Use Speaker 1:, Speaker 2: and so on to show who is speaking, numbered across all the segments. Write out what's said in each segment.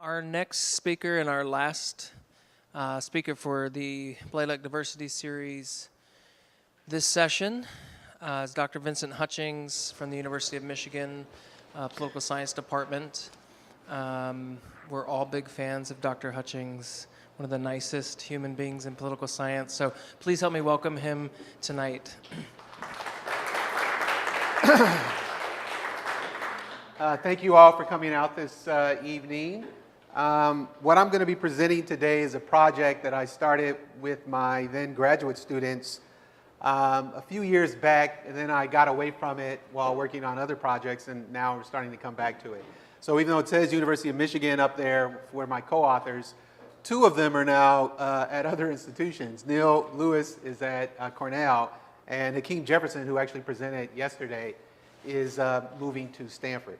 Speaker 1: Our next speaker and our last speaker for the Blalock Diversity Series this session is Dr. Vincent Hutchings from the University of Michigan Political Science Department. We're all big fans of Dr. Hutchings, one of the nicest human beings in political science. So please help me welcome him tonight.
Speaker 2: Thank you all for coming out this evening. What I'm going to be presenting today is a project that I started with my then graduate students a few years back, and then I got away from it while working on other projects, and now we're starting to come back to it. So even though it says University of Michigan up there for my co-authors, two of them are now at other institutions. Neil Lewis is at Cornell, and Hakeem Jefferson, who actually presented yesterday, is moving to Stanford.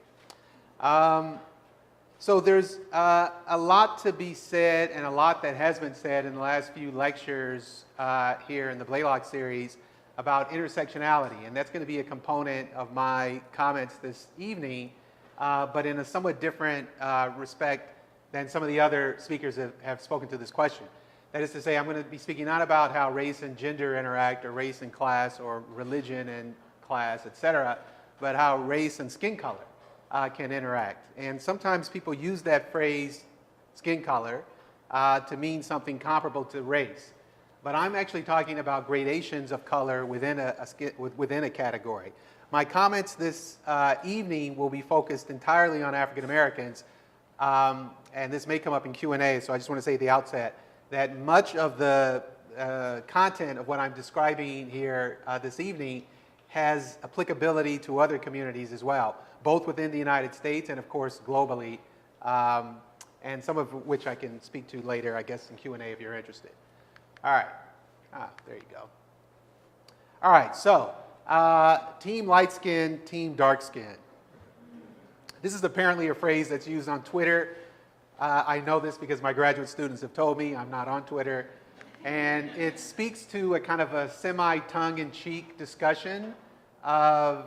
Speaker 2: So there's a lot to be said and a lot that has been said in the last few lectures here in the Blalock series about intersectionality, and that's going to be a component of my comments this evening, but in a somewhat different respect than some of the other speakers have spoken to this question. That is to say, I'm going to be speaking not about how race and gender interact, or race and class, or religion and class, etc., but how race and skin color can interact. And sometimes people use that phrase, skin color, to mean something comparable to race. But I'm actually talking about gradations of color within a category. My comments this evening will be focused entirely on African Americans, and this may come up in Q&A, so I just want to say at the outset that much of the content of what I'm describing here this evening has applicability to other communities as well, both within the United States and, of course, globally, and some of which I can speak to later, I guess, in Q&A if you're interested. All right. There you go. All right, so team light skin, team dark skin. This is apparently a phrase that's used on Twitter. I know this because my graduate students have told me. I'm not on Twitter. And it speaks to a kind of a semi-tongue-in-cheek discussion of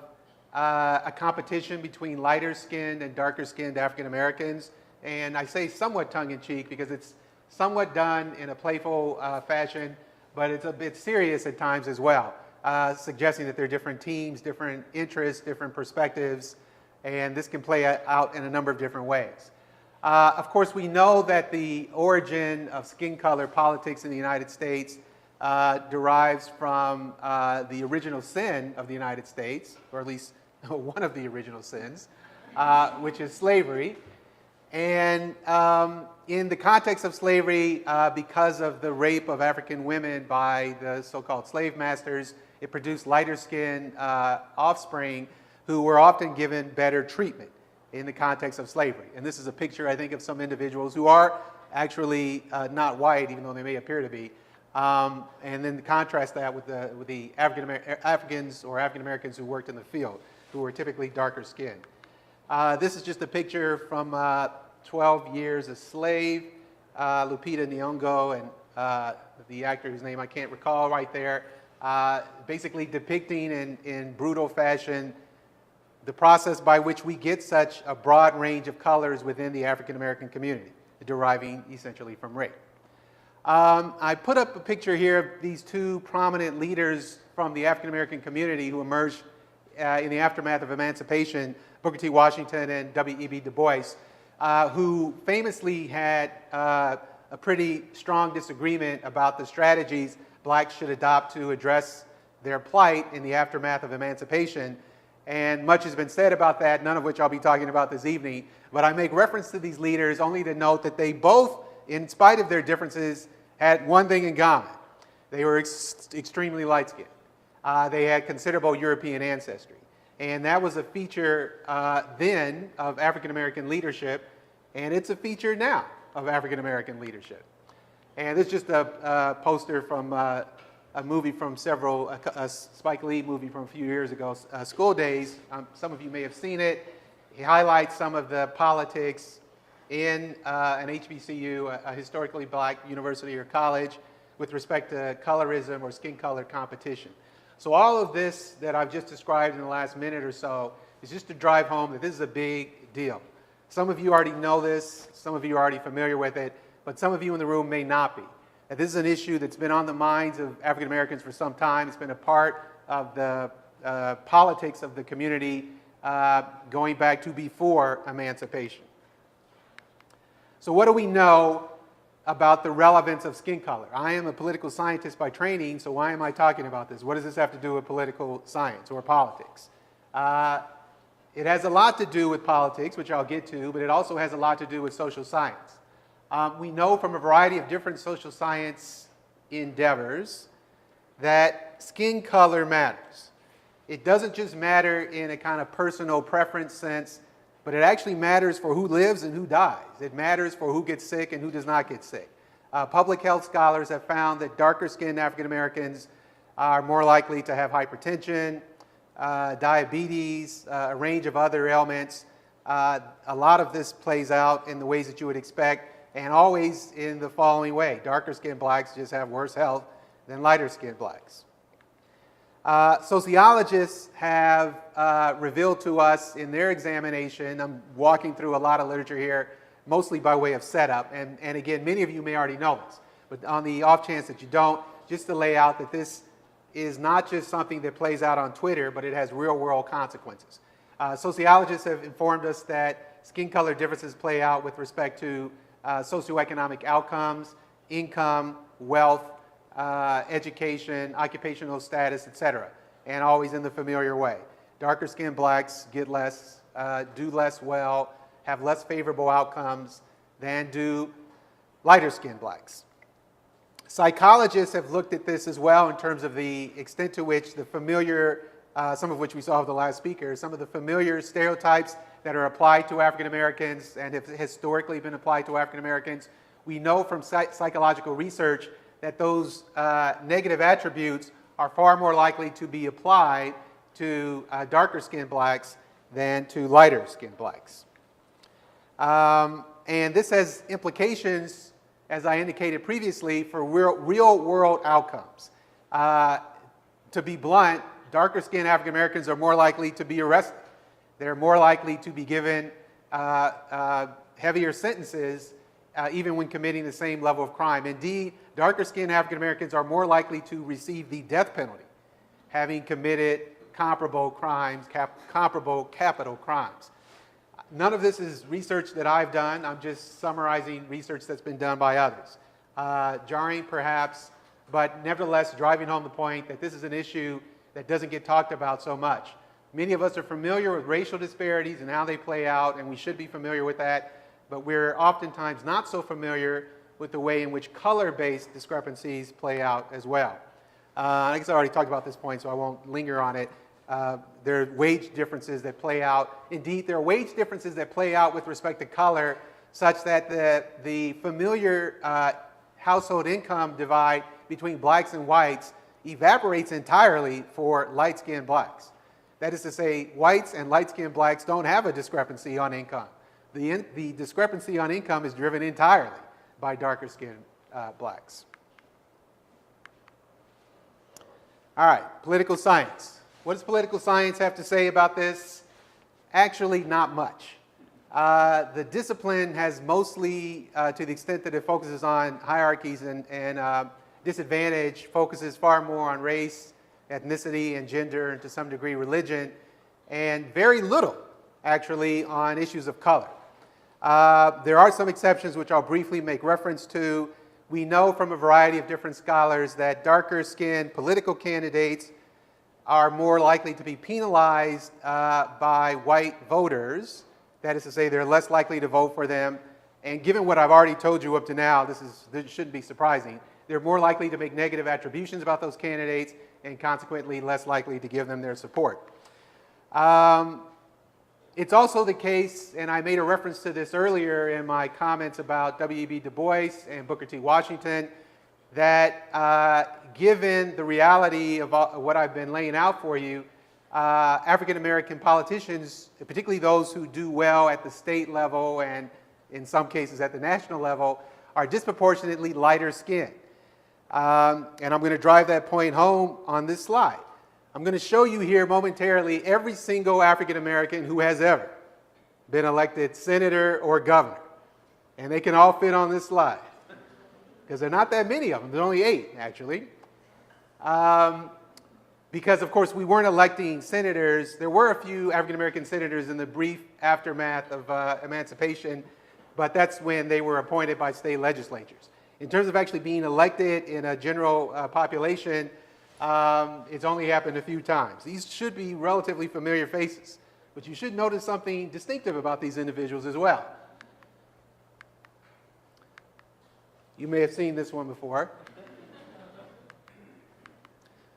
Speaker 2: a competition between lighter-skinned and darker-skinned African Americans. And I say somewhat tongue-in-cheek because it's somewhat done in a playful fashion, but it's a bit serious at times as well, suggesting that there are different teams, different interests, different perspectives, and this can play out in a number of different ways. Of course, we know that the origin of skin color politics in the United States derives from the original sin of the United States, or at least one of the original sins, which is slavery. And in the context of slavery, because of the rape of African women by the so-called slave masters, it produced lighter-skinned offspring who were often given better treatment in the context of slavery. And this is a picture, I think, of some individuals who are actually not white, even though they may appear to be. And then contrast that with the Africans or African Americans who worked in the field, who were typically darker skinned. This is just a picture from 12 Years a Slave, Lupita Nyong'o and the actor whose name I can't recall right there, basically depicting in brutal fashion the process by which we get such a broad range of colors within the African American community, deriving essentially from rape. I put up a picture here of these two prominent leaders from the African American community who emerged in the aftermath of emancipation, Booker T. Washington and W.E.B. Du Bois, who famously had a pretty strong disagreement about the strategies blacks should adopt to address their plight in the aftermath of emancipation. And much has been said about that, none of which I'll be talking about this evening. But I make reference to these leaders only to note that they both, in spite of their differences, had one thing in common. They were extremely light-skinned. They had considerable European ancestry. And that was a feature then of African-American leadership, and it's a feature now of African-American leadership. And this is just a poster from a movie from a Spike Lee movie from a few years ago, School Days. Some of you may have seen it. He highlights some of the politics in an HBCU, a historically black university or college, with respect to colorism or skin color competition. So all of this that I've just described in the last minute or so is just to drive home that this is a big deal. Some of you already know this, some of you are already familiar with it, but some of you in the room may not be. And this is an issue that's been on the minds of African Americans for some time. It's been a part of the politics of the community going back to before emancipation. So what do we know about the relevance of skin color? I am a political scientist by training, so why am I talking about this? What does this have to do with political science or politics? It has a lot to do with politics, which I'll get to, but it also has a lot to do with social science. We know from a variety of different social science endeavors that skin color matters. It doesn't just matter in a kind of personal preference sense, but it actually matters for who lives and who dies. It matters for who gets sick and who does not get sick. Public health scholars have found that darker-skinned African Americans are more likely to have hypertension, diabetes, a range of other ailments. A lot of this plays out in the ways that you would expect, and always in the following way. Darker-skinned blacks just have worse health than lighter-skinned blacks. Sociologists have revealed to us in their examination, I'm walking through a lot of literature here, mostly by way of setup, and again, many of you may already know this, but on the off chance that you don't, just to lay out that this is not just something that plays out on Twitter, but it has real-world consequences. Sociologists have informed us that skin color differences play out with respect to socioeconomic outcomes, income, wealth, education, occupational status, etc., and always in the familiar way. Darker-skinned blacks get less, do less well, have less favorable outcomes than do lighter-skinned blacks. Psychologists have looked at this as well in terms of the extent to which the familiar, some of which we saw with the last speaker, some of the familiar stereotypes that are applied to African Americans and have historically been applied to African Americans. We know from psychological research that those negative attributes are far more likely to be applied to darker-skinned blacks than to lighter-skinned blacks. And this has implications, as I indicated previously, for real-world outcomes. To be blunt, darker-skinned African Americans are more likely to be arrested. They're more likely to be given heavier sentences even when committing the same level of crime. Indeed, darker-skinned African Americans are more likely to receive the death penalty, having committed comparable crimes, comparable capital crimes. None of this is research that I've done. I'm just summarizing research that's been done by others. Jarring perhaps, but nevertheless driving home the point that this is an issue that doesn't get talked about so much. Many of us are familiar with racial disparities and how they play out, and we should be familiar with that, but we're oftentimes not so familiar with the way in which color-based discrepancies play out as well. I guess I already talked about this point, so I won't linger on it. There are wage differences that play out. Indeed, there are wage differences that play out with respect to color, such that the familiar household income divide between blacks and whites evaporates entirely for light-skinned blacks. That is to say, whites and light-skinned blacks don't have a discrepancy on income. The discrepancy on income is driven entirely by darker-skinned blacks. All right, political science. What does political science have to say about this? Actually, not much. The discipline has mostly, to the extent that it focuses on hierarchies and disadvantage, focuses far more on race, ethnicity, and gender, and to some degree religion, and very little, actually, on issues of color. There are some exceptions which I'll briefly make reference to. We know from a variety of different scholars that darker-skinned political candidates are more likely to be penalized by white voters. That is to say, they're less likely to vote for them. And given what I've already told you up to now, this shouldn't be surprising. They're more likely to make negative attributions about those candidates and consequently less likely to give them their support. It's also the case, and I made a reference to this earlier in my comments about W.E.B. Du Bois and Booker T. Washington, that given the reality of what I've been laying out for you, African American politicians, particularly those who do well at the state level and in some cases at the national level, are disproportionately lighter skinned. And I'm going to drive that point home on this slide. I'm going to show you here momentarily every single African American who has ever been elected senator or governor. And they can all fit on this slide, because there are not that many of them. There's only 8, actually. Because, of course, we weren't electing senators. There were a few African-American senators in the brief aftermath of emancipation, but that's when they were appointed by state legislatures. In terms of actually being elected in a general population, it's only happened a few times. These should be relatively familiar faces, but you should notice something distinctive about these individuals as well. You may have seen this one before.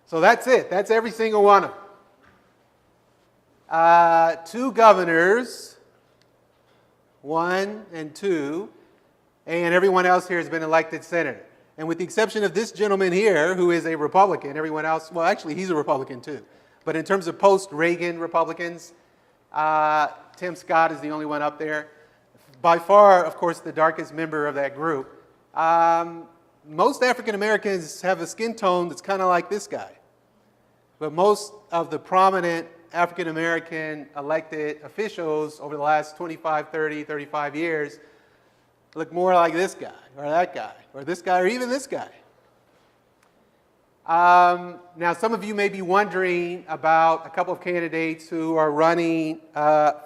Speaker 2: So that's it. That's every single one of them. 2 governors, 1 and 2, and everyone else here has been elected senator. And with the exception of this gentleman here, who is a Republican, everyone else, well, actually, he's a Republican too. But in terms of post-Reagan Republicans, Tim Scott is the only one up there. By far, of course, the darkest member of that group. Most African Americans have a skin tone that's kind of like this guy. But most of the prominent African American elected officials over the last 25, 30, 35 years look more like this guy, or that guy, or this guy, or even this guy. Now, some of you may be wondering about a couple of candidates who are running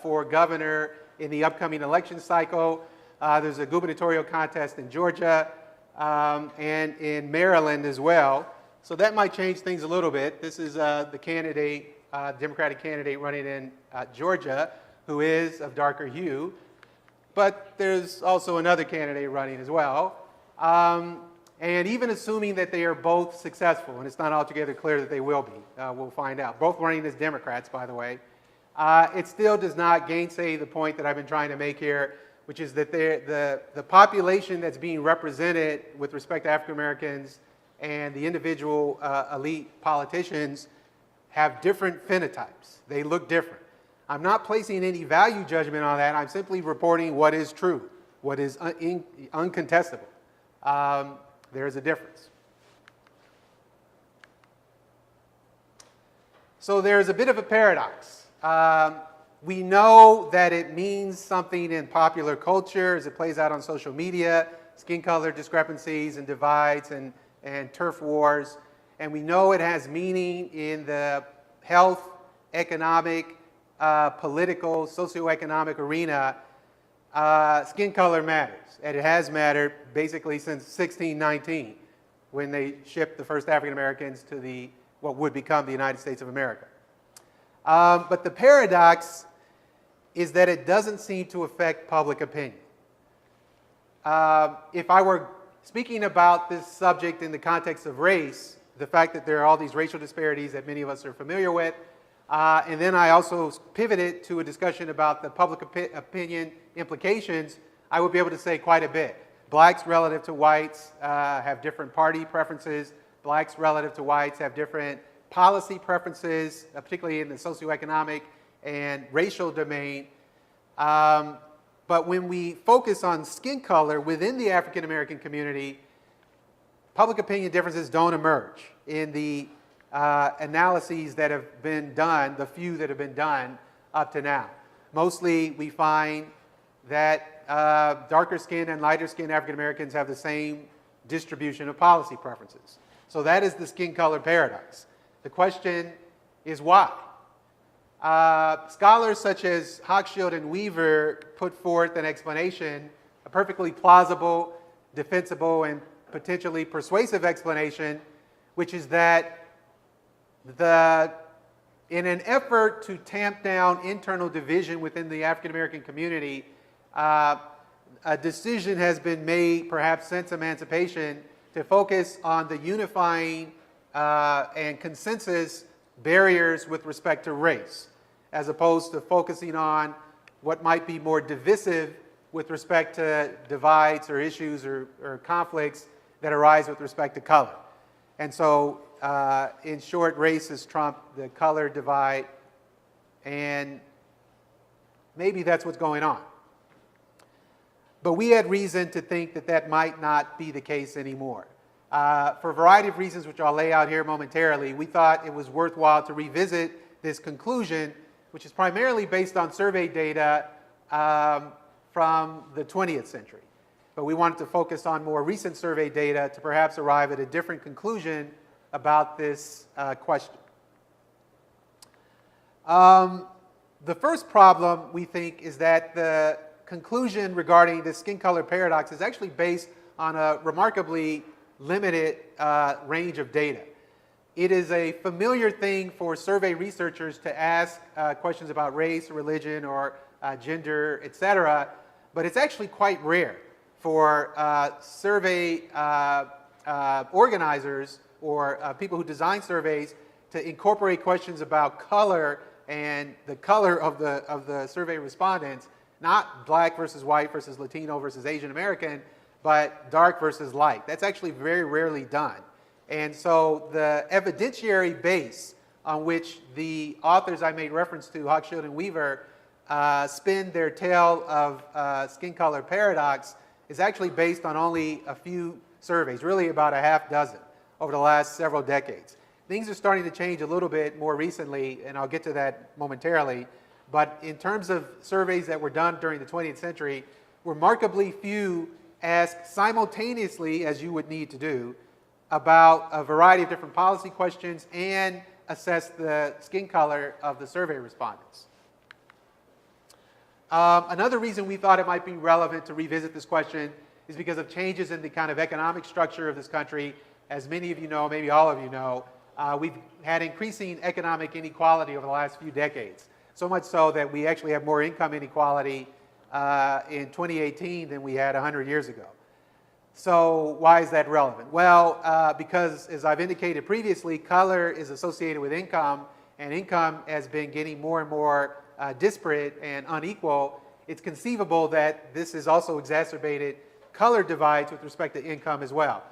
Speaker 2: for governor in the upcoming election cycle. There's a gubernatorial contest in Georgia and in Maryland as well. So that might change things a little bit. This is the candidate, Democratic candidate running in Georgia, who is of darker hue. But there's also another candidate running as well. And even assuming that they are both successful, and it's not altogether clear that they will be, we'll find out. Both running as Democrats, by the way. It still does not gainsay the point that I've been trying to make here, which is that the population that's being represented with respect to African Americans and the individual elite politicians have different phenotypes. They look different. I'm not placing any value judgment on that. I'm simply reporting what is true, what is uncontestable. There is a difference. So there's a bit of a paradox. We know that it means something in popular culture as it plays out on social media, skin color discrepancies and divides and turf wars. And we know it has meaning in the health, economic, political, socioeconomic arena. Skin color matters, and it has mattered basically since 1619, when they shipped the first African Americans to what would become the United States of America. But the paradox is that it doesn't seem to affect public opinion. If I were speaking about this subject in the context of race, the fact that there are all these racial disparities that many of us are familiar with, and then I also pivoted to a discussion about the public opinion implications, I would be able to say quite a bit. Blacks relative to whites have different party preferences. Blacks relative to whites have different policy preferences, particularly in the socioeconomic and racial domain. But when we focus on skin color within the African American community, public opinion differences don't emerge in the analyses that have been done, the few that have been done up to now. Mostly we find that darker skinned and lighter skinned African Americans have the same distribution of policy preferences. So that is the skin color paradox. The question is why? Scholars such as Hochschild and Weaver put forth an explanation, a perfectly plausible, defensible, and potentially persuasive explanation, which is that in an effort to tamp down internal division within the African American community, a decision has been made, perhaps since emancipation, to focus on the unifying and consensus barriers with respect to race, as opposed to focusing on what might be more divisive with respect to divides or issues or conflicts that arise with respect to color. And so, in short, race has trumped the color divide, and maybe that's what's going on. But we had reason to think that that might not be the case anymore. For a variety of reasons, which I'll lay out here momentarily, we thought it was worthwhile to revisit this conclusion, which is primarily based on survey data from the 20th century. But we wanted to focus on more recent survey data to perhaps arrive at a different conclusion about this question. The first problem, we think, is that the conclusion regarding the skin color paradox is actually based on a remarkably limited range of data. It is a familiar thing for survey researchers to ask questions about race, religion, or gender, etc., but it's actually quite rare for survey organizers or people who design surveys to incorporate questions about color and the color of the survey respondents, not black versus white versus Latino versus Asian American, but dark versus light. That's actually very rarely done. And so the evidentiary base on which the authors I made reference to, Hochschild and Weaver, spin their tale of skin color paradox is actually based on only a few surveys, really about a half dozen over the last several decades. Things are starting to change a little bit more recently, and I'll get to that momentarily. But in terms of surveys that were done during the 20th century, remarkably few ask simultaneously, as you would need to do, about a variety of different policy questions and assess the skin color of the survey respondents. Another reason we thought it might be relevant to revisit this question is because of changes in the kind of economic structure of this country. As many of you know, maybe all of you know, we've had increasing economic inequality over the last few decades. So much so that we actually have more income inequality in 2018 than we had 100 years ago. So why is that relevant? Well, because as I've indicated previously, color is associated with income, and income has been getting more and more disparate and unequal. It's conceivable that this has also exacerbated color divides with respect to income as well.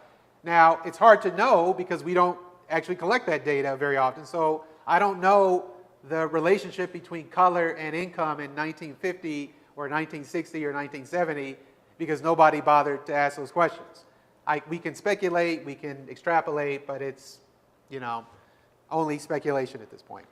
Speaker 2: Now, it's hard to know because we don't actually collect that data very often, so I don't know the relationship between color and income in 1950 or 1960 or 1970 because nobody bothered to ask those questions. We can speculate, we can extrapolate, but it's, only speculation at this point.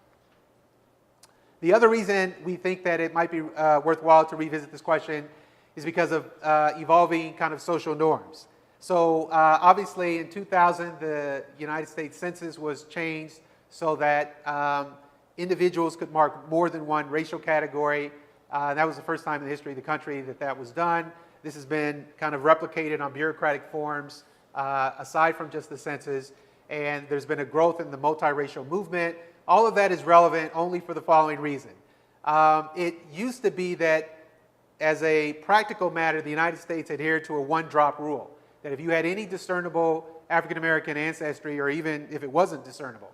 Speaker 2: The other reason we think that it might be worthwhile to revisit this question is because of evolving kind of social norms. So obviously in 2000, the United States Census was changed so that individuals could mark more than one racial category. That was the first time in the history of the country that that was done. This has been kind of replicated on bureaucratic forms aside from just the census, and there's been a growth in the multiracial movement. All of that is relevant only for the following reason. It used to be that as a practical matter, the United States adhered to a one-drop rule, that if you had any discernible African-American ancestry, or even if it wasn't discernible,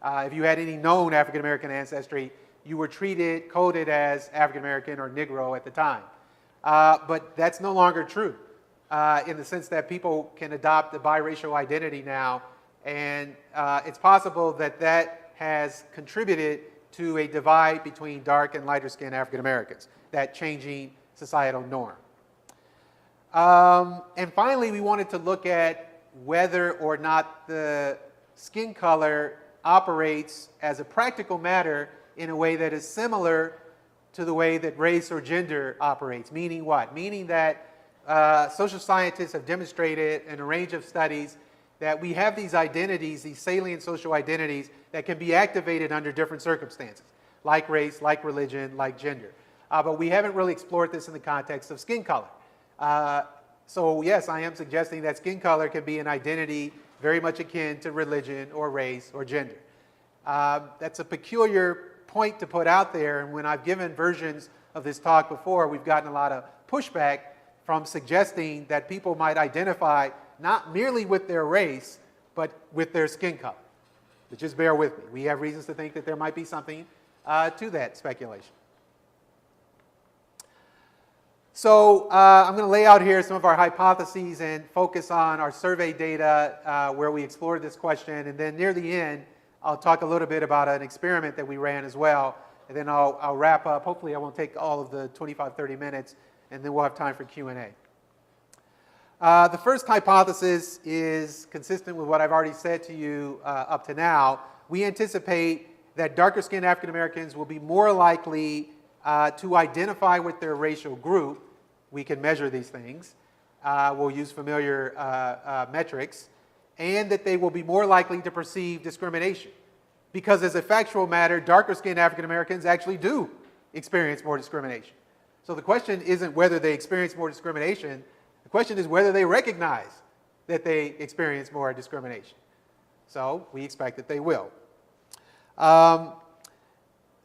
Speaker 2: if you had any known African-American ancestry, you were coded as African-American or Negro at the time. But that's no longer true in the sense that people can adopt a biracial identity now, and it's possible that that has contributed to a divide between dark and lighter skinned African Americans, that changing societal norm. And finally, we wanted to look at whether or not the skin color operates as a practical matter in a way that is similar to the way that race or gender operates. Meaning what? Meaning that social scientists have demonstrated in a range of studies that we have these identities, these salient social identities that can be activated under different circumstances, like race, like religion, like gender. But we haven't really explored this in the context of skin color. So yes, I am suggesting that skin color can be an identity very much akin to religion or race or gender. That's a peculiar point to put out there, and when I've given versions of this talk before, we've gotten a lot of pushback from suggesting that people might identify not merely with their race, but with their skin color. But just bear with me. We have reasons to think that there might be something to that speculation. So I'm going to lay out here some of our hypotheses and focus on our survey data where we explored this question, and then near the end, I'll talk a little bit about an experiment that we ran as well, and then I'll wrap up. Hopefully I won't take all of the 25-30 minutes, and then we'll have time for Q&A. The first hypothesis is consistent with what I've already said to you up to now. We anticipate that darker skinned African Americans will be more likely to identify with their racial group. We can measure these things. We'll use familiar metrics, and that they will be more likely to perceive discrimination. Because as a factual matter, darker-skinned African Americans actually do experience more discrimination. So the question isn't whether they experience more discrimination. The question is whether they recognize that they experience more discrimination. So we expect that they will.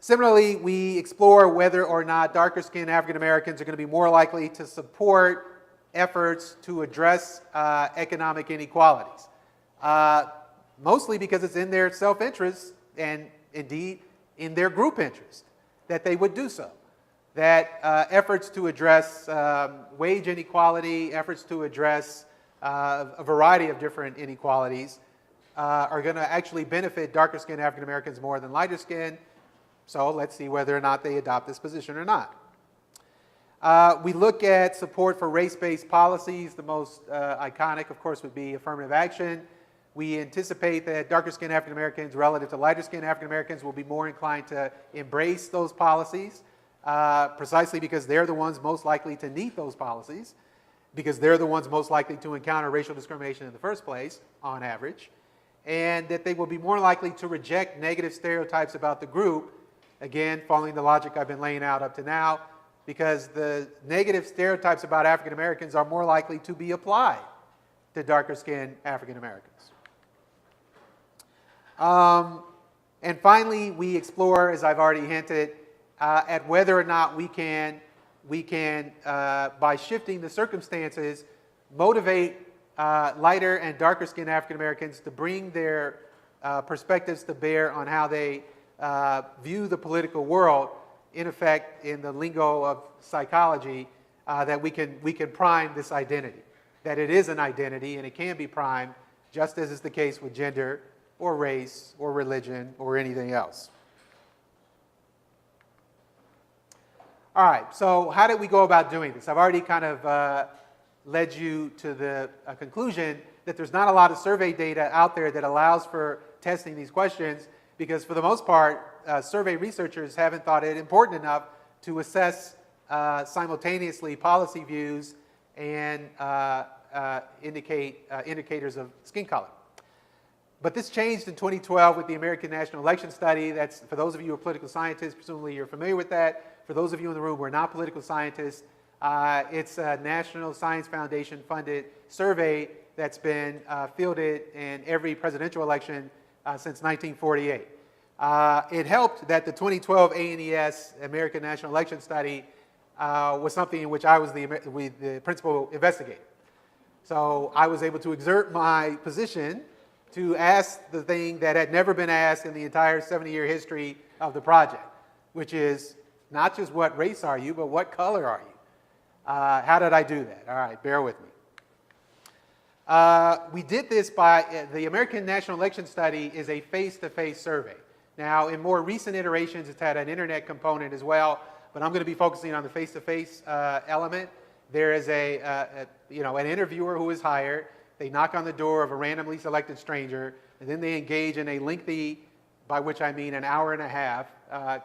Speaker 2: Similarly, we explore whether or not darker-skinned African Americans are going to be more likely to support efforts to address economic inequalities. Mostly because it's in their self-interest and indeed in their group interest that they would do so. That efforts to address wage inequality, efforts to address a variety of different inequalities are going to actually benefit darker-skinned African Americans more than lighter-skinned. So let's see whether or not they adopt this position or not. We look at support for race-based policies. The most iconic, of course, would be affirmative action. We anticipate that darker-skinned African Americans relative to lighter-skinned African Americans will be more inclined to embrace those policies, precisely because they're the ones most likely to need those policies, because they're the ones most likely to encounter racial discrimination in the first place, on average, and that they will be more likely to reject negative stereotypes about the group, again, following the logic I've been laying out up to now, because the negative stereotypes about African Americans are more likely to be applied to darker-skinned African Americans. And finally, we explore, as I've already hinted, at whether or not we can by shifting the circumstances, motivate lighter and darker-skinned African Americans to bring their perspectives to bear on how they view the political world. In effect, in the lingo of psychology, that we can prime this identity, that it is an identity and it can be primed, just as is the case with gender or race or religion or anything else. All right, so how did we go about doing this? I've already kind of led you to the conclusion that there's not a lot of survey data out there that allows for testing these questions, because for the most part, survey researchers haven't thought it important enough to assess simultaneously policy views and indicators of skin color. But this changed in 2012 with the American National Election Study. That's, for those of you who are political scientists, presumably you're familiar with that. For those of you in the room who are not political scientists, it's a National Science Foundation funded survey that's been fielded in every presidential election since 1948. It helped that the 2012 ANES, American National Election Study, was something in which I was the principal investigator. So I was able to exert my position to ask the thing that had never been asked in the entire 70-year history of the project, which is not just what race are you, but what color are you? How did I do that? All right, bear with me. We did this by, the American National Election Study is a face-to-face survey. Now, in more recent iterations, it's had an internet component as well, but I'm going to be focusing on the face-to-face element. There is an interviewer who is hired. They knock on the door of a randomly selected stranger, and then they engage in a lengthy, by which I mean an hour and a half,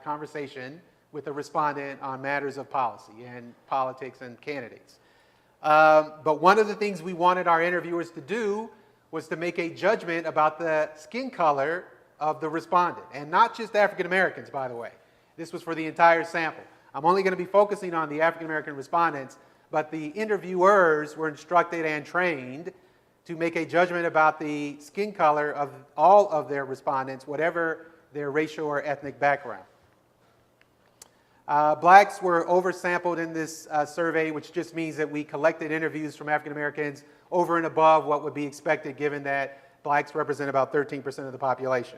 Speaker 2: conversation with a respondent on matters of policy and politics and candidates. But one of the things we wanted our interviewers to do was to make a judgment about the skin color of the respondent, and not just African Americans, by the way. This was for the entire sample. I'm only going to be focusing on the African American respondents, but the interviewers were instructed and trained to make a judgment about the skin color of all of their respondents, whatever their racial or ethnic background. Blacks were oversampled in this survey, which just means that we collected interviews from African Americans over and above what would be expected, given that blacks represent about 13% of the population.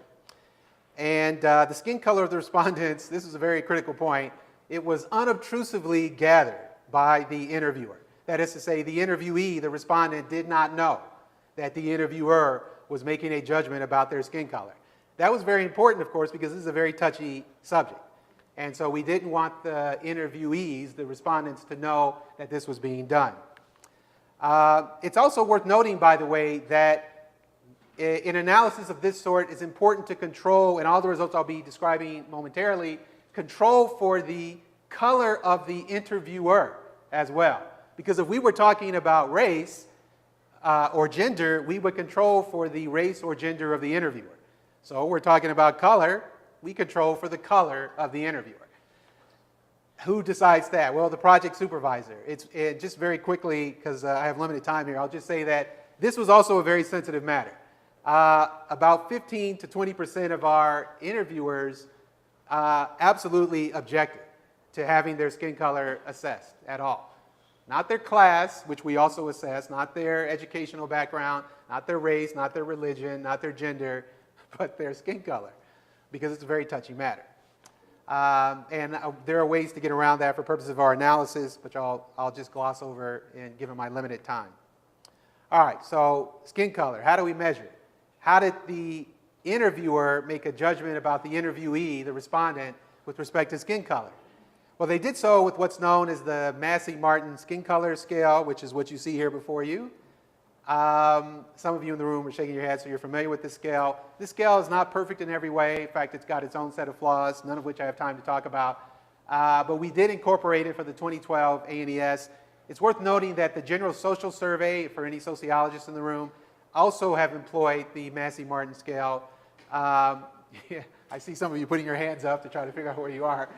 Speaker 2: And the skin color of the respondents, this is a very critical point, it was unobtrusively gathered by the interviewer. That is to say, the interviewee, the respondent, did not know that the interviewer was making a judgment about their skin color. That was very important, of course, because this is a very touchy subject. And so we didn't want the interviewees, the respondents, to know that this was being done. It's also worth noting, by the way, that in analysis of this sort, it's important to control, and all the results I'll be describing momentarily, control for the color of the interviewer as well. Because if we were talking about race or gender, we would control for the race or gender of the interviewer. So we're talking about color, we control for the color of the interviewer. Who decides that? Well, the project supervisor. Just very quickly, because I have limited time here, I'll just say that this was also a very sensitive matter. About 15 to 20% of our interviewers absolutely objected to having their skin color assessed at all. Not their class, which we also assess, not their educational background, not their race, not their religion, not their gender, but their skin color, because it's a very touchy matter. And there are ways to get around that for purposes of our analysis, which I'll just gloss over given my limited time. All right, so skin color, how do we measure it? How did the interviewer make a judgment about the interviewee, the respondent, with respect to skin color? Well, they did so with what's known as the Massey-Martin skin color scale, which is what you see here before you. Some of you in the room are shaking your heads, so you're familiar with this scale. This scale is not perfect in every way. In fact, it's got its own set of flaws, none of which I have time to talk about. But we did incorporate it for the 2012 ANES. It's worth noting that the General Social Survey, for any sociologists in the room, also have employed the Massey-Martin scale. Yeah, I see some of you putting your hands up to try to figure out where you are.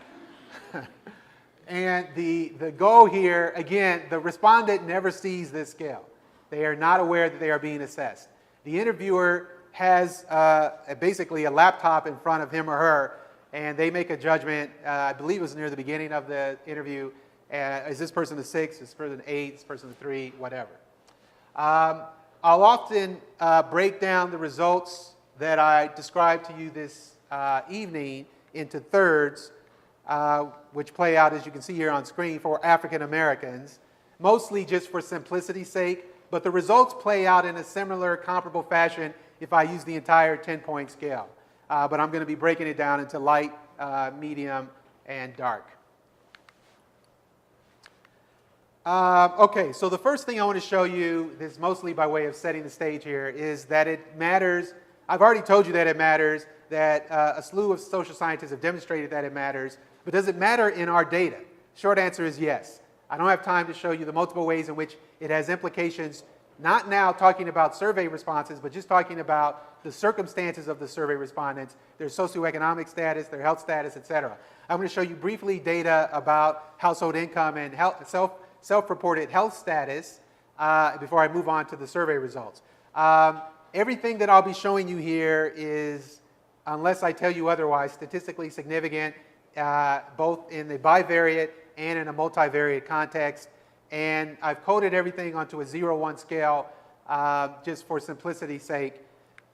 Speaker 2: And the goal here, again, the respondent never sees this scale. They are not aware that they are being assessed. The interviewer has basically a laptop in front of him or her, and they make a judgment. I believe it was near the beginning of the interview. Is this person a 6? Is this person an 8? Is this person a 3? Whatever. I'll often break down the results that I described to you this evening into thirds, which play out, as you can see here on screen, for African Americans, mostly just for simplicity's sake. But the results play out in a similar, comparable fashion if I use the entire 10-point scale. But I'm going to be breaking it down into light, medium, and dark. Okay, so the first thing I want to show you, this is mostly by way of setting the stage here, is that it matters. I've already told you that it matters, that a slew of social scientists have demonstrated that it matters. But does it matter in our data? Short answer is yes. I don't have time to show you the multiple ways in which it has implications, not now talking about survey responses, but just talking about the circumstances of the survey respondents, their socioeconomic status, their health status, et cetera. I'm going to show you briefly data about household income and self-reported health status before I move on to the survey results. Everything that I'll be showing you here is, unless I tell you otherwise, statistically significant, both in the bivariate and in a multivariate context. And I've coded everything onto a 0-1 scale just for simplicity's sake.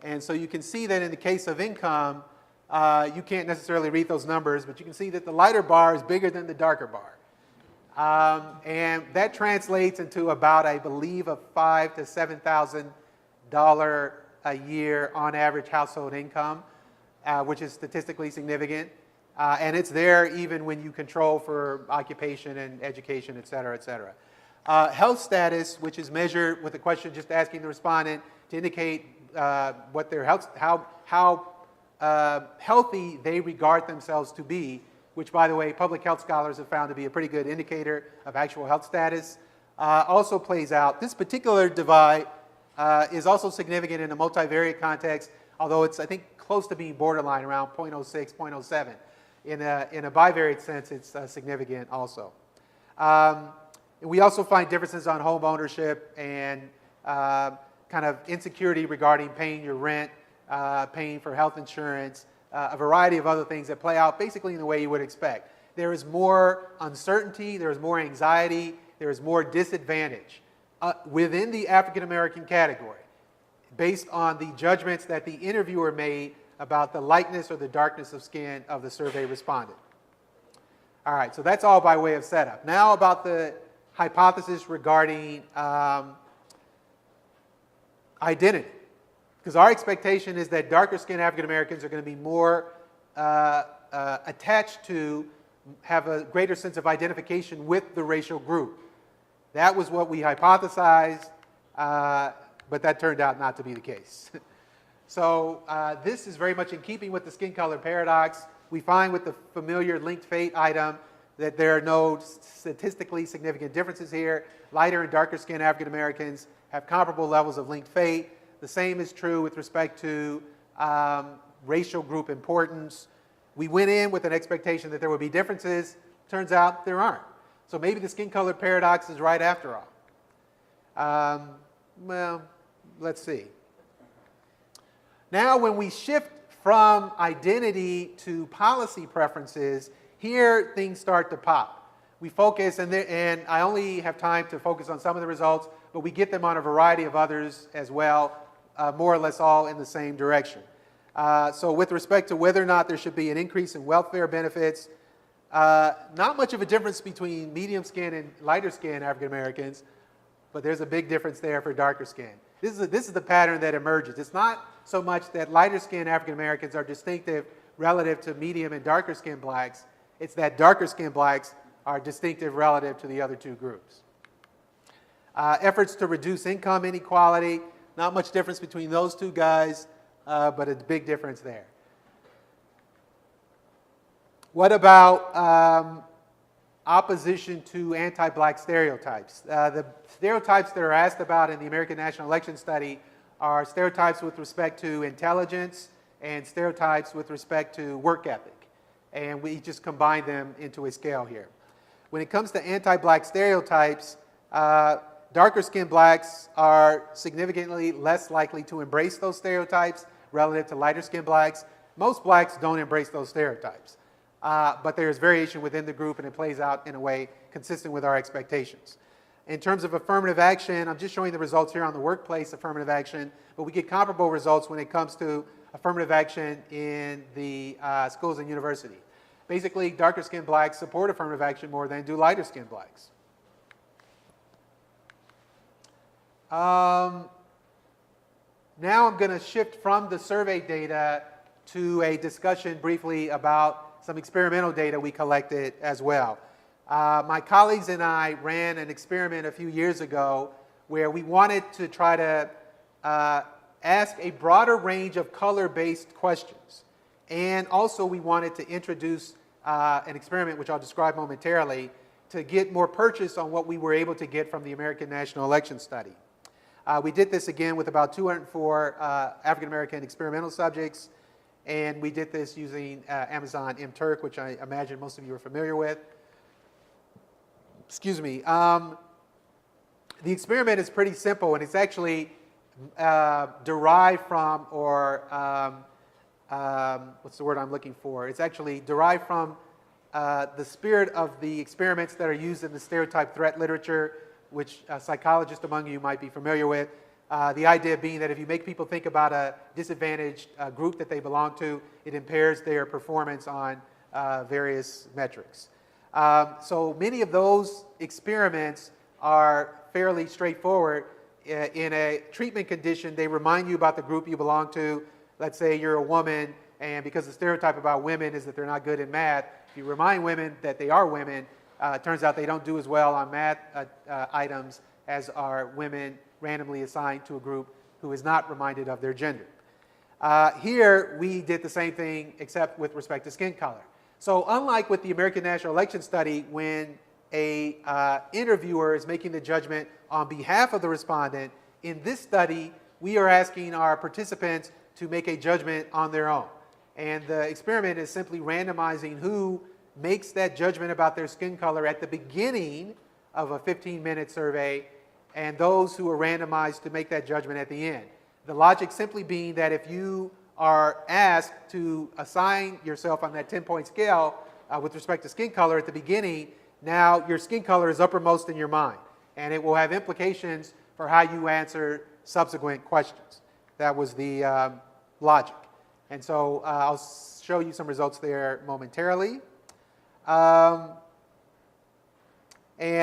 Speaker 2: And so you can see that in the case of income, you can't necessarily read those numbers, but you can see that the lighter bar is bigger than the darker bar. And that translates into about, I believe, a $5,000 to $7,000 a year on average household income, which is statistically significant. And it's there even when you control for occupation and education, et cetera, et cetera. Health status, which is measured with a question just asking the respondent to indicate what their health, how healthy they regard themselves to be, which, by the way, public health scholars have found to be a pretty good indicator of actual health status, also plays out. This particular divide is also significant in a multivariate context, although it's, I think, close to being borderline, around 0.06, 0.07. In a bivariate sense, it's significant also. We also find differences on home ownership and kind of insecurity regarding paying your rent, paying for health insurance, a variety of other things that play out basically in the way you would expect. There is more uncertainty, there is more anxiety, there is more disadvantage within the African American category based on the judgments that the interviewer made about the lightness or the darkness of skin of the survey respondent. All right, so that's all by way of setup. Now about the hypothesis regarding identity. Because our expectation is that darker skinned African Americans are going to be more attached to, have a greater sense of identification with the racial group. That was what we hypothesized, but that turned out not to be the case. So this is very much in keeping with the skin color paradox. We find with the familiar linked fate item that there are no statistically significant differences here. Lighter and darker skinned African Americans have comparable levels of linked fate. The same is true with respect to racial group importance. We went in with an expectation that there would be differences. Turns out there aren't. So maybe the skin color paradox is right after all. Well, let's see. Now when we shift from identity to policy preferences, here things start to pop. We focus, and I only have time to focus on some of the results, but we get them on a variety of others as well, more or less all in the same direction. So with respect to whether or not there should be an increase in welfare benefits, not much of a difference between medium skin and lighter skin African Americans, but there's a big difference there for darker skin. This is the pattern that emerges. It's not so much that lighter skin African Americans are distinctive relative to medium and darker skin blacks. It's that darker skin blacks are distinctive relative to the other two groups. Efforts to reduce income inequality, not much difference between those two guys, but a big difference there. What about opposition to anti-black stereotypes? The stereotypes that are asked about in the American National Election Study are stereotypes with respect to intelligence and stereotypes with respect to work ethic. And we just combine them into a scale here. When it comes to anti-black stereotypes, darker skinned blacks are significantly less likely to embrace those stereotypes relative to lighter skinned blacks. Most blacks don't embrace those stereotypes. But there's variation within the group, and it plays out in a way consistent with our expectations. In terms of affirmative action, I'm just showing the results here on the workplace affirmative action, but we get comparable results when it comes to affirmative action in the schools and university. Basically, darker skinned blacks support affirmative action more than do lighter skinned blacks. Now I'm going to shift from the survey data to a discussion briefly about some experimental data we collected as well. My colleagues and I ran an experiment a few years ago where we wanted to try to ask a broader range of color-based questions. And also we wanted to introduce an experiment, which I'll describe momentarily, to get more purchase on what we were able to get from the American National Election Study. We did this again with about 204 African American experimental subjects, and we did this using Amazon mTurk, which I imagine most of you are familiar with. Excuse me. The experiment is pretty simple, and it's actually derived from, or what's the word I'm looking for? It's actually derived from the spirit of the experiments that are used in the stereotype threat literature, which psychologists among you might be familiar with. The idea being that if you make people think about a disadvantaged group that they belong to, it impairs their performance on various metrics. So many of those experiments are fairly straightforward. In a treatment condition, they remind you about the group you belong to. Let's say you're a woman, and because the stereotype about women is that they're not good in math, if you remind women that they are women, it turns out they don't do as well on math items as are women randomly assigned to a group who is not reminded of their gender. Here, we did the same thing except with respect to skin color. So unlike with the American National Election Study, when a interviewer is making the judgment on behalf of the respondent, in this study, we are asking our participants to make a judgment on their own. And the experiment is simply randomizing who makes that judgment about their skin color at the beginning of a 15-minute survey, and those who are randomized to make that judgment at the end. The logic simply being that if you are asked to assign yourself on that 10-point scale with respect to skin color at the beginning, now your skin color is uppermost in your mind, and it will have implications for how you answer subsequent questions. That was the logic. And so I'll show you some results there momentarily. And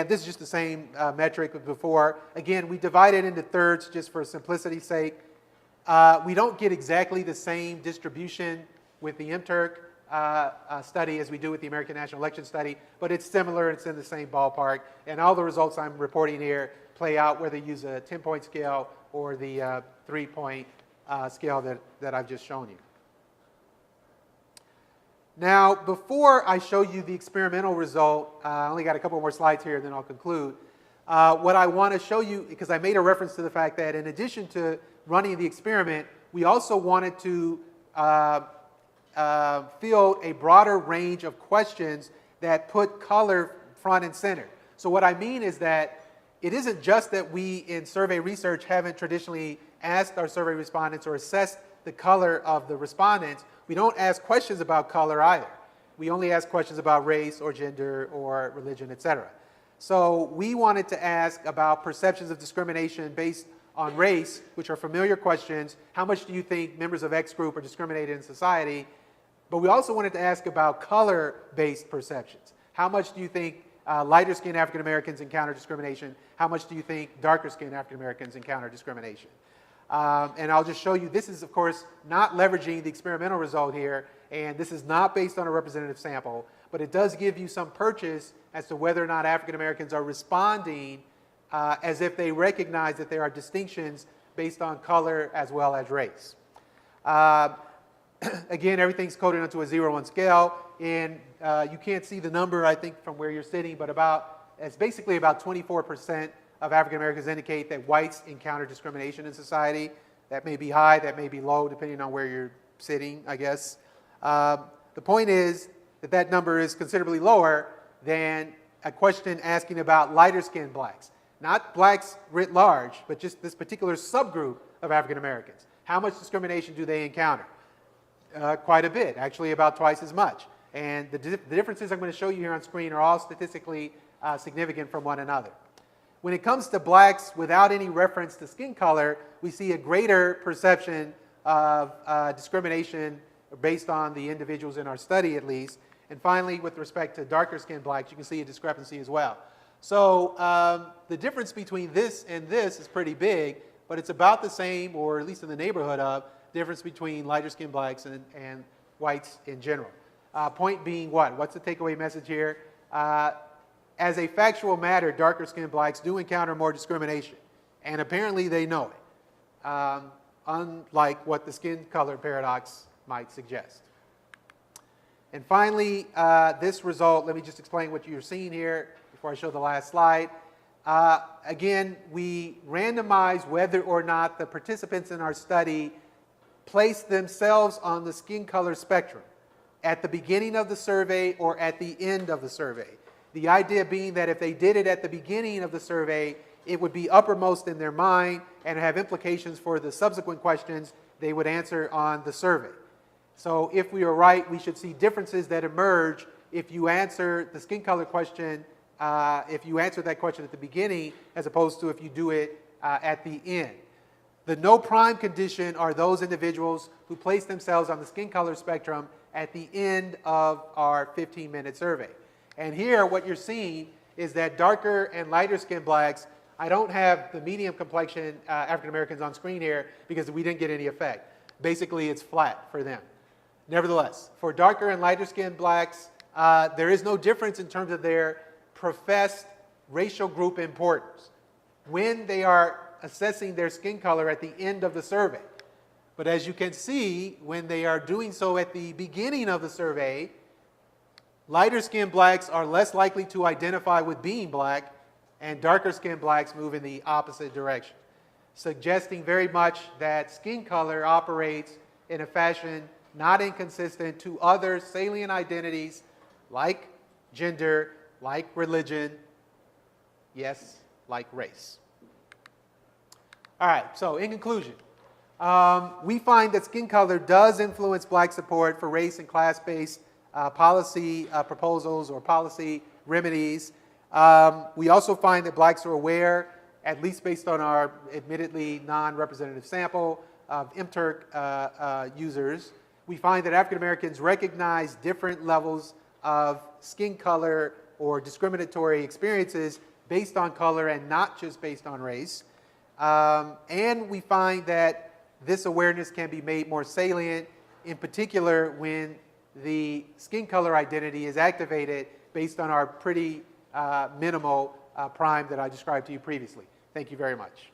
Speaker 2: this is just the same metric as before. Again, we divide it into thirds just for simplicity's sake. We don't get exactly the same distribution with the mTurk study as we do with the American National Election Study, but it's similar, it's in the same ballpark, and all the results I'm reporting here play out whether you use a 10-point scale or the 3-point scale that I've just shown you. Now, before I show you the experimental result, I only got a couple more slides here, then I'll conclude. What I want to show you, because I made a reference to the fact that in addition to running the experiment, we also wanted to field a broader range of questions that put color front and center. So what I mean is that it isn't just that we in survey research haven't traditionally asked our survey respondents or assessed the color of the respondents. We don't ask questions about color either. We only ask questions about race or gender or religion, etc. So we wanted to ask about perceptions of discrimination based on race, which are familiar questions. How much do you think members of X group are discriminated in society? But we also wanted to ask about color-based perceptions. How much do you think lighter-skinned African Americans encounter discrimination? How much do you think darker-skinned African Americans encounter discrimination? And I'll just show you, this is, of course, not leveraging the experimental result here, and this is not based on a representative sample, but it does give you some purchase as to whether or not African Americans are responding as if they recognize that there are distinctions based on color as well as race. Again, everything's coded onto a 0-1 scale, and you can't see the number, I think, from where you're sitting, but it's basically about 24% of African Americans indicate that whites encounter discrimination in society. That may be high, that may be low, depending on where you're sitting, I guess. The point is that that number is considerably lower than a question asking about lighter-skinned blacks. Not blacks writ large, but just this particular subgroup of African Americans. How much discrimination do they encounter? Quite a bit, actually about twice as much. And the differences I'm going to show you here on screen are all statistically significant from one another. When it comes to blacks without any reference to skin color, we see a greater perception of discrimination based on the individuals in our study at least. And finally, with respect to darker skinned blacks, you can see a discrepancy as well. So the difference between this and this is pretty big, but it's about the same, or at least in the neighborhood of, difference between lighter skinned blacks and whites in general. Point being what? What's the takeaway message here? As a factual matter, darker skinned blacks do encounter more discrimination, and apparently they know it, unlike what the skin color paradox might suggest. And finally, this result, let me just explain what you're seeing here before I show the last slide. Again, we randomized whether or not the participants in our study placed themselves on the skin color spectrum at the beginning of the survey or at the end of the survey. The idea being that if they did it at the beginning of the survey, it would be uppermost in their mind and have implications for the subsequent questions they would answer on the survey. So if we are right, we should see differences that emerge if you answer the skin color question, if you answer that question at the beginning as opposed to if you do it at the end. The no prime condition are those individuals who place themselves on the skin color spectrum at the end of our 15-minute survey. And here what you're seeing is that darker and lighter skinned blacks, I don't have the medium complexion African Americans on screen here because we didn't get any effect. Basically it's flat for them. Nevertheless, for darker and lighter skinned blacks, there is no difference in terms of their professed racial group importance when they are assessing their skin color at the end of the survey. But as you can see, when they are doing so at the beginning of the survey, lighter skinned blacks are less likely to identify with being black, and darker skinned blacks move in the opposite direction, suggesting very much that skin color operates in a fashion not inconsistent to other salient identities like gender, like religion, yes, like race. All right, so in conclusion, we find that skin color does influence black support for race and class-based policy proposals or policy remedies. We also find that blacks are aware, at least based on our admittedly non-representative sample of MTurk users. We find that African Americans recognize different levels of skin color or discriminatory experiences based on color and not just based on race. And we find that this awareness can be made more salient, in particular when the skin color identity is activated based on our pretty minimal prime that I described to you previously. Thank you very much.